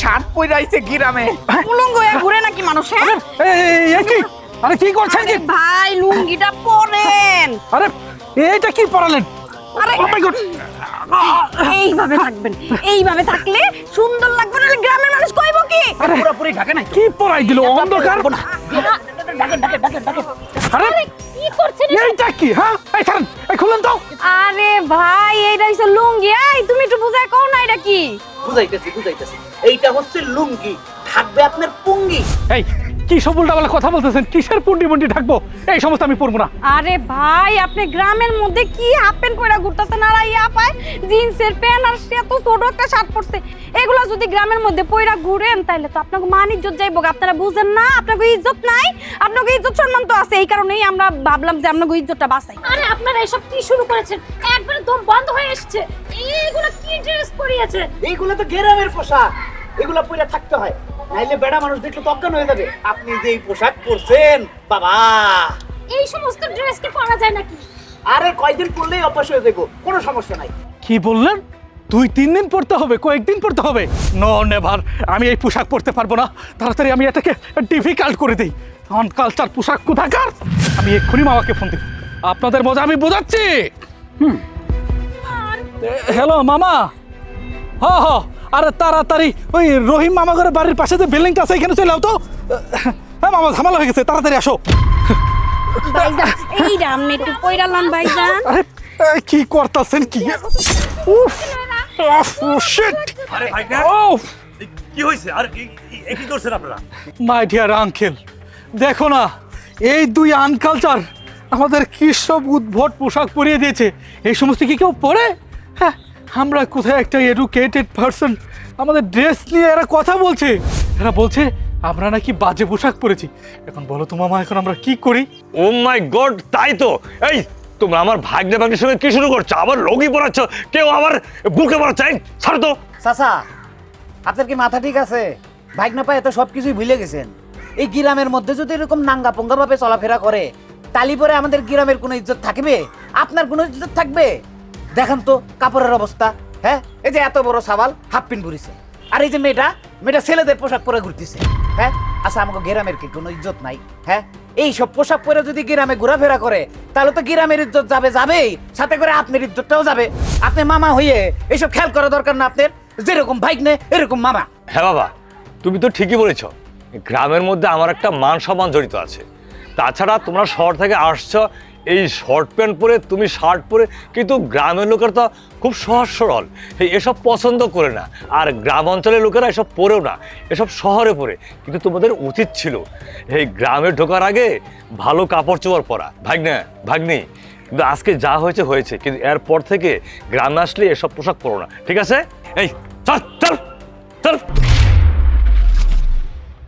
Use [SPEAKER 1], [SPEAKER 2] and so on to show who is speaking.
[SPEAKER 1] Shirt পরে আইছে গ্রামে।
[SPEAKER 2] উলঙ্গ হয়ে ঘুরে নাকি মানুষ?
[SPEAKER 3] আরে কি করছেন কি
[SPEAKER 2] ভাই লুঙ্গিটা পরেন।
[SPEAKER 3] আরে এইটা কি পরালেন?
[SPEAKER 2] আরে
[SPEAKER 3] ও মাই গড,
[SPEAKER 2] এইভাবে থাকলে সুন্দর লাগবে না, গ্রামের মানুষ কইবো কি?
[SPEAKER 1] পুরোপুরি ঢাকে নাই।
[SPEAKER 3] কি পরাই দিল অন্ধকার। আরে
[SPEAKER 2] কি করছেন?
[SPEAKER 3] এইটা কি? হ্যাঁ এই ছাড়েন, এই খুলেন তো।
[SPEAKER 2] আরে ভাই এইটা হইছে লুঙ্গি। এই তুমি একটু বুঝায় কও না এটা কি?
[SPEAKER 1] বুঝাইতেছি। এইটা হচ্ছে লুঙ্গি, থাকবে আপনার পুঙ্গি।
[SPEAKER 3] এই কি সব উল্টাপাল্টা কথা বলতেছেন? কিসের পুন্ডি মুন্ডি ঢাকবো? এই সমস্ত আমি পরবো না।
[SPEAKER 2] আরে ভাই আপনি গ্রামের মধ্যে কি হাফ প্যান্ট পরে ঘুরতেছেন আর ইয়া পায় জিন্সের প্যান্ট আর সে তো ছোট একটা শার্ট পরছে। এগুলা যদি গ্রামের মধ্যে পয়রা ঘুরেন তাহলে তো আপনাকে মান ইজ্জত যাইবো। আপনারা বুঝেন না আপনাকে ইজ্জত নাই, আপনাকে ইজ্জত সম্মান তো আছে। এই কারণেই আমরা ভাবলাম যে আপনাকে ইজ্জতটা বাঁচাই।
[SPEAKER 4] আরে আপনারা এসব কি শুরু করেছেন? একবারে দম বন্ধ হয়ে এসেছে। এইগুলো কি ড্রেস পরিয়েছে?
[SPEAKER 1] এইগুলো তো গ্রামের পোশাক, এগুলো পরে থাকতে হয়, নাইলে বেড়া মানুষ দেখলে তো অজ্ঞান হয়ে যাবে। আপনি যে এই পোশাক পরছেন বাবা,
[SPEAKER 4] এই সমস্ত ড্রেস কি পরা যায় নাকি?
[SPEAKER 1] আরে কয়দিন পরলেই অভ্যাস হয়ে যাবে, কোনো সমস্যা নাই।
[SPEAKER 3] কি বললেন? 2-3 দিন পড়তে হবে, কয়েকদিন পড়তে হবে? নো নেভার, আমি এই পোশাক পরতে পারবো না। তাড়াতাড়ি আমি এটাকে ডিফিকাল্ট করে দিই। আনকালচার পোশাক কোথাকার। আমি এক্ষুনি মামাকে ফোন দিই। আপনাদের মজা আমি বোঝাচ্ছি। হ্যালো মামা। হ আরে তাড়াতাড়ি ওই রহিম মামা ঘরের বাড়ির পাশে যে বিল্ডিংটা আছে এখানে চলে যাও তো। হ্যাঁ মামা, ঝামেলা হয়ে গেছে, তাড়াতাড়ি আসো।
[SPEAKER 2] ভাইজান এই রামনে একটু পয়রা লন ভাইজান।
[SPEAKER 3] আরে কি করতেছেন কি? উফ শিট।
[SPEAKER 5] আরে ভাই
[SPEAKER 3] উফ
[SPEAKER 5] কি হয়েছে? আর কি করছেন আপনারা?
[SPEAKER 3] মাই ডিয়ার আঙ্কেল, দেখো না এই দুই আনকালচার আমাদের কি সব উদ্ভট পোশাক পরিয়ে দিয়েছে। এই সমস্ত কি কেউ পরে? হ্যাঁ, আমরা কোথায় একটা এডুকেটেড পারসন, আমাদের ড্রেস নিয়ে এরা কথা বলছে। এরা বলছে আমরা নাকি বাজে পোশাক পরেছি। এখন বলো তো মামা, এখন আমরা কি করি?
[SPEAKER 5] ও মাই গড, তাই তো। এই তোমরা আমার ভাগ্নের সঙ্গে কি শুরু করছো? আবার লগি পড়াচ্ছ, কেউ আবার বুকে পড়াচ্ছে। ছাড়ো তো।
[SPEAKER 1] চাচা, আপনার কি মাথা ঠিক আছে? ভাগনা পায় তো সবকিছুই ভুলে গেছেন। এই গ্রামের মধ্যে যদি এরকম নাঙ্গা পঙ্গা ভাবে চলাফেরা করে, তালি পরে আমাদের গ্রামের কোনো ইজ্জত থাকবে? আপনার কোনো ইজ্জত থাকবে? দেখেন তো কাপড়ের অবস্থা। হ্যাঁ, এই যে এত বড় সাবাল হাফ প্যান্ট পরিছে, আর এই যে মেয়েটা ছেলেদের পোশাক পরে ঘুরতেছে। হ্যাঁ, আচ্ছা আমাকে গ্রামের কি কোনো ইজ্জত নাই? হ্যাঁ, এই সব পোশাক পরে যদি গ্রামে ঘোরাফেরা করে তাহলে তো গ্রামের ইজ্জত যাবেই, সাথে করে আপনার ইজ্জতটাও যাবে। আপনি মামা হইয়ে এইসব খেয়াল করা দরকার না আপনার? যেরকম ভাইগনে এরকম মামা।
[SPEAKER 5] হ্যাঁ বাবা, তুমি তো ঠিকই বলেছ। গ্রামের মধ্যে আমার একটা মান সম্মান জড়িত আছে। তাছাড়া তোমরা শহর থেকে আসছো, এই শর্ট প্যান্ট পরে, তুমি শার্ট পরে, কিন্তু গ্রামের লোকের তো খুব সহজ সরল, এসব পছন্দ করে না। আর গ্রাম অঞ্চলের লোকেরা এসব পরেও না, এসব শহরে পরে। কিন্তু তোমাদের উচিত ছিল এই গ্রামে ঢোকার আগে ভালো কাপড় চোপড় পরা। ভাগ্নি, কিন্তু আজকে যা হয়েছে হয়েছে, কিন্তু এরপর থেকে গ্রামে আসলে এসব পোশাক পরো না, ঠিক আছে? এই চল চল চল।